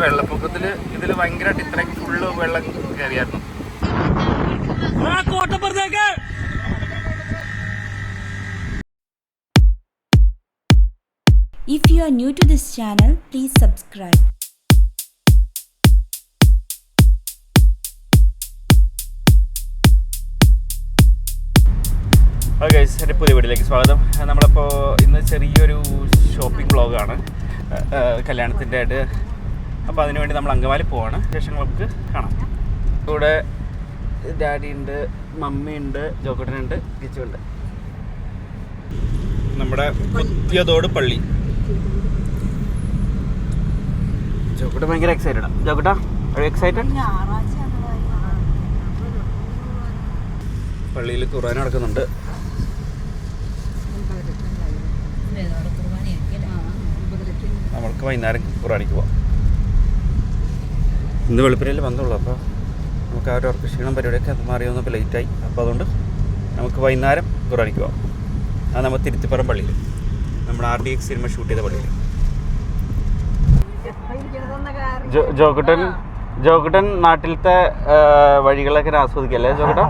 വെള്ളപ്പൊക്കത്തിൽ ഇതിൽ ഭയങ്കരമായിട്ട് ഇത്രയ്ക്ക് ഫുള്ള് വെള്ളം കയറിയായിരുന്നു. If you are new to this channel, please subscribe. Okay guys, എൻ്റെ പുതിയ വീഡിയോയിലേക്ക് സ്വാഗതം. നമ്മളിപ്പോൾ ഇന്ന് ചെറിയൊരു ഷോപ്പിംഗ് വ്ളോഗാണ് കല്യാണത്തിൻ്റെ ആയിട്ട്. അപ്പോൾ അതിനുവേണ്ടി നമ്മൾ അങ്കമാലി പോവാണ്. ശേഷം നമുക്ക് കാണാം. ഇവിടെ ഡാഡി ഉണ്ട്, മമ്മി ഉണ്ട്, ജോക്കട്ടനുണ്ട്, കിച്ചുണ്ട്. നമ്മുടെ കുത്തിയതോട് പള്ളി. ജോക്കട്ട ഭയങ്കര എക്സൈറ്റഡാണ്. ജോക്കട്ട എക്സൈറ്റഡ്? പള്ളിയിൽ ഖുർആൻ നടക്കുന്നുണ്ട്. നമ്മൾക്ക് വൈകുന്നേരം ഖുർആനിക്ക് പോവാം. ഇന്ന് വെളുപ്പിനയിൽ വന്നുള്ളൂ. അപ്പോൾ നമുക്ക് ആ ഒരു ഉറക്ക ക്ഷീണം പരിപാടിയൊക്കെ അത് മാറി വന്നപ്പോൾ ലേറ്റായി. അപ്പോൾ അതുകൊണ്ട് നമുക്ക് വൈകുന്നേരം ഖുർആനിക്ക് പോവാം. അത് നമ്മൾ തിരുത്തിപ്പുറം പള്ളിയിൽ, നമ്മുടെ RDX സിനിമ ഷൂട്ട് ചെയ്ത പള്ളിയിൽ. ജോക്കട്ടൻ നാട്ടിലത്തെ വഴികളൊക്കെ ആസ്വദിക്കല്ലേ ജോക്കട്ട?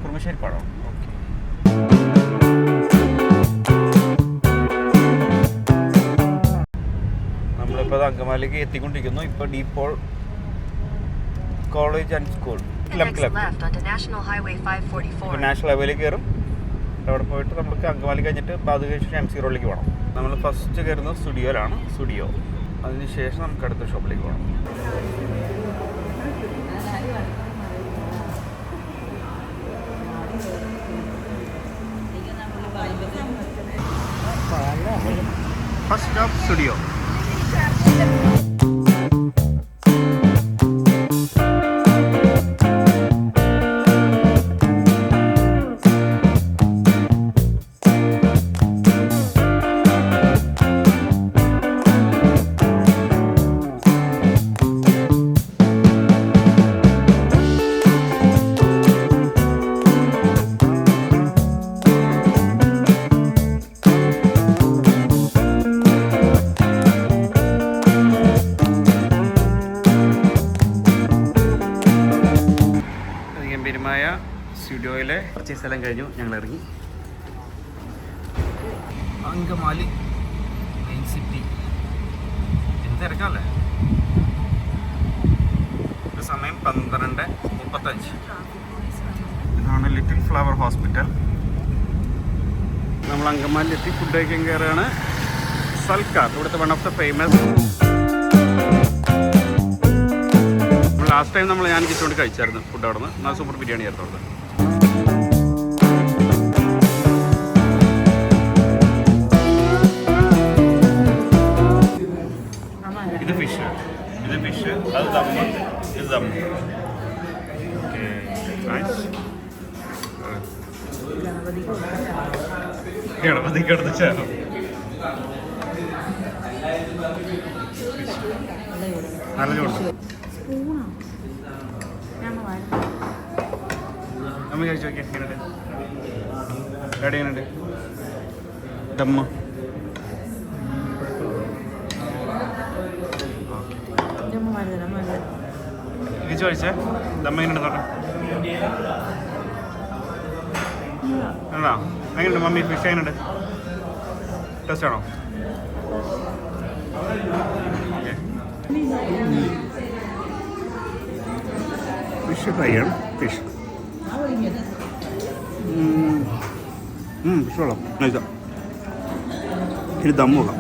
കുറുമശ്ശേരി പാടം. നമ്മളിപ്പോൾ അങ്കമാലിക്ക് എത്തിക്കൊണ്ടിരിക്കുന്നു. ഇപ്പോൾ DePaul college and school national ഹൈവേയിലേക്ക് കയറും. അവിടെ പോയിട്ട് നമുക്ക് അങ്കമാലി കഴിഞ്ഞിട്ട് അത് കഴിഞ്ഞിട്ട് MC റോഡിലേക്ക് പോകണം. നമ്മൾ ഫസ്റ്റ് കയറുന്നത് സ്റ്റുഡിയോയിലാണ്. സ്റ്റുഡിയോ അതിനുശേഷം നമുക്ക് അടുത്ത ഷോപ്പിലേക്ക് പോകണം. First stop studio. ഗംഭീരമായ സ്റ്റുഡിയോയിലെ പർച്ചേസ് എല്ലാം കഴിഞ്ഞു. ഞങ്ങൾ ഇറങ്ങി. അങ്കമാലി മെയിൻ സിറ്റി എന്തിറക്കാല്ലേ. സമയം 12:35. ഇതാണ് ലിറ്റിൽ ഫ്ലവർ ഹോസ്പിറ്റൽ. നമ്മൾ അങ്കമാലിലെത്തി. ഫുഡ് കഴിക്കാൻ കയറുകയാണ്. സൽക്കാർ, ഇവിടുത്തെ one of the famous. Last time ഞാൻ കിച്ചുകൊണ്ട് കഴിച്ചായിരുന്നു ഫുഡ് അവിടെ നിന്ന്. എന്നാൽ സൂപ്പർ ബിരിയാണി ആയിരുന്നു അവിടെ. ഇത് ഫിഷ്, അത് ദമ്മ്, ഇത് ദമ്മ്. ഗണപതിക്ക് അടുത്ത ചേർന്നു. നല്ല ചൂട്. അമ്മ കഴിച്ചു നോക്കിയാൽ എങ്ങനെയുണ്ട്? ഡാഡി എങ്ങനെയുണ്ട്? ദമ്മ ഇത് ചോദിച്ചേ. ദമ്മ എങ്ങനെയുണ്ട് നോക്കാം. ആണോ? എങ്ങനെയുണ്ട് മമ്മി? ഫിഷ് എങ്ങനെയുണ്ട്? ടേസ്റ്റ് ആണോ? ഫിഷ് ഫ്രൈ ആണ്. ഫിഷ് ഫിഷ് കൊള്ളാം. നൈസാ. ഇനി ദമ്മ് നോക്കാം.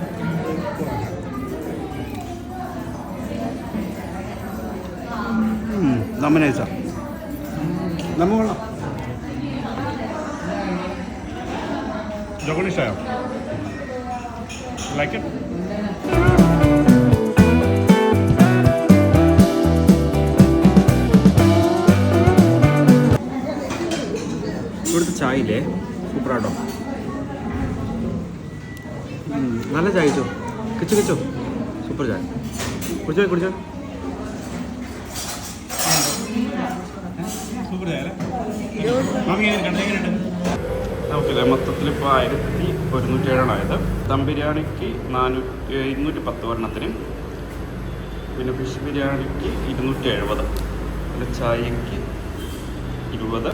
ദമ്മ് നൈസാ. ദമ്മ് കൊള്ളാം. ജോക്കൺ ഇഷ്ടമായോ? Like it? ഇവിടുത്തെ ചായ ഇല്ലേ, സൂപ്പറാട്ടോ. നല്ല ചായ കിച്ചോ. കിച്ചോ സൂപ്പർ ചായ. കുടിച്ചോ. നമുക്കില്ല മൊത്തത്തിൽ ഇപ്പോൾ 1107 ആയത്. ദം ബിരിയാണിക്ക് 210 ഒരെണ്ണത്തിന്, പിന്നെ ഫിഷ് ബിരിയാണിക്ക് 270, പിന്നെ ചായക്ക് 20,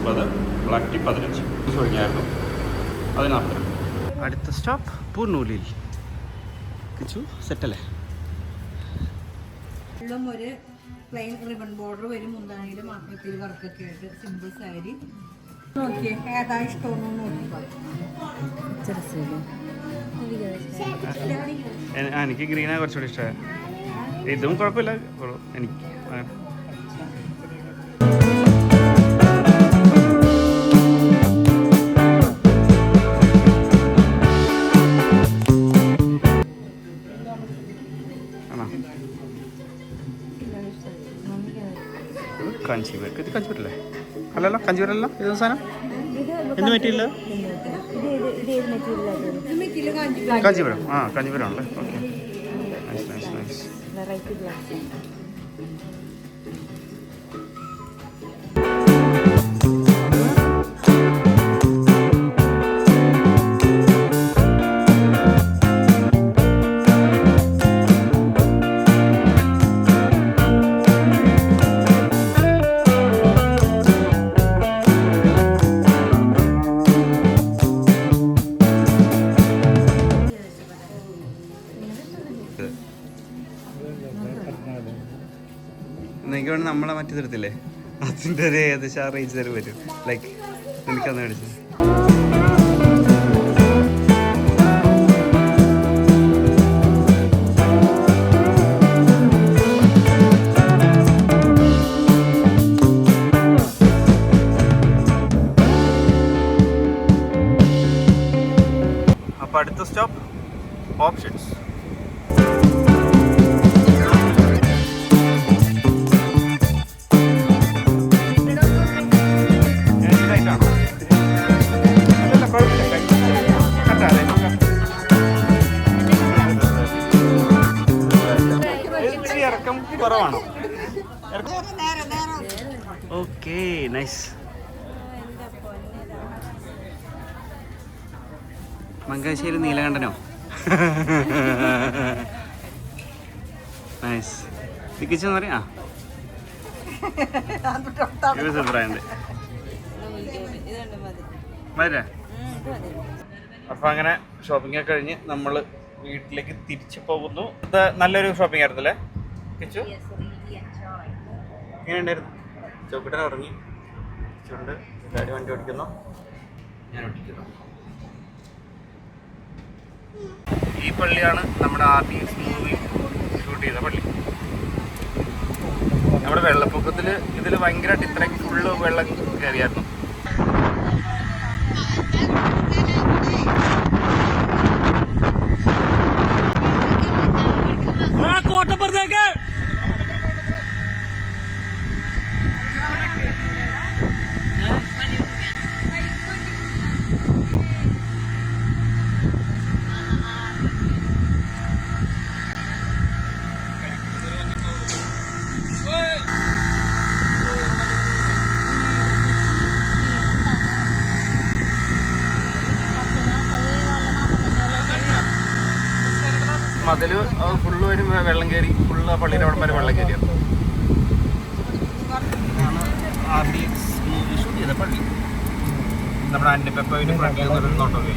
30, ബ്ലാക്ക് ടീ 15 തുടങ്ങിയായിരുന്നു. അതിനപ്പുറം അടുത്ത സ്റ്റോപ്പ് പൂർണ്ണൂലിൽ. കിച്ചു സെറ്റല്ലേ? ഒരു പ്ലെയിൻ റിബൺ ബോർഡർ വരും, മുന്താണിയിലും ആക്രത്തിൽ വർക്കൊക്കെ ആയിട്ട് സിമ്പിൾ സാരി. നോക്കിയേ ഏതാ ഇഷ്ടമൊന്നും നോക്കിക്കോ. എനിക്ക് ഗ്രീനാണ് കുറച്ചുകൂടി ഇഷ്ടമായി. ഇതും കുഴപ്പമില്ല എനിക്ക്. കാഞ്ചീപുരം, ഇത് കാഞ്ചീപുരല്ലേ? അല്ലല്ലോ, കാഞ്ചീപുരമല്ലോ ഇത് സാധനം. എന്ത് മെറ്റീരിയൽ? കാഞ്ചീപുരം. ആ, കാഞ്ചീപുരം ആണല്ലേ. Okay, nice nice nice. എനിക്ക് വേണം നമ്മളെ മറ്റേ തരത്തില്ലേ, അതിൻ്റെ ഒരു ഏകദേശം ആ റേഞ്ച് തരം വരും. ലൈക്ക് എനിക്കന്ന് മേടിച്ചത്. അപ്പോൾ അടുത്ത സ്റ്റോപ്പ് ഓപ്ഷൻസ്. ഇറക്കം കുറവാണോ? Okay, nice. മങ്കാശ്ശേരി നീലകണ്ഠനോ? നൈസ്. തിക്കിച്ചെന്ന് പറയാ ബ്രാൻഡ് വരെ. അപ്പം അങ്ങനെ ഷോപ്പിംഗ് ഒക്കെ കഴിഞ്ഞ് നമ്മൾ വീട്ടിലേക്ക് തിരിച്ചു പോകുന്നു. ഇത് നല്ലൊരു ഷോപ്പിംഗ് ആയിരുന്നല്ലേ കിച്ചു? എങ്ങനെ ഉണ്ടായിരുന്നു? ചോക്കിട്ടൻ ഇറങ്ങി ചുണ്ട് ഡാഡി വണ്ടി ഓടിക്കുന്നു, ഞാൻ ഓടിക്കുന്നു. ഈ പള്ളിയാണ് നമ്മുടെ ആദ്യം മൂവി ഷൂട്ട് ചെയ്ത പള്ളി. നമ്മുടെ വെള്ളപ്പൊക്കത്തിൽ ഇതിൽ ഭയങ്കരമായിട്ട് ഇത്രയും ഫുള്ള് വെള്ളം കയറിയായിരുന്നു. മതിൽ ഫുള്ള് വരും വെള്ളം കയറി, ഫുള്ള് ആ പള്ളിയുടെ അവിടെ വരെ വെള്ളം കയറിയത്. ഷൂട്ട് ചെയ്ത പള്ളി നമ്മുടെ അണ്ടിപ്പപ്പ ഫ്രണ്ടിൽ നിന്നൊരു നോട്ടൊക്കെ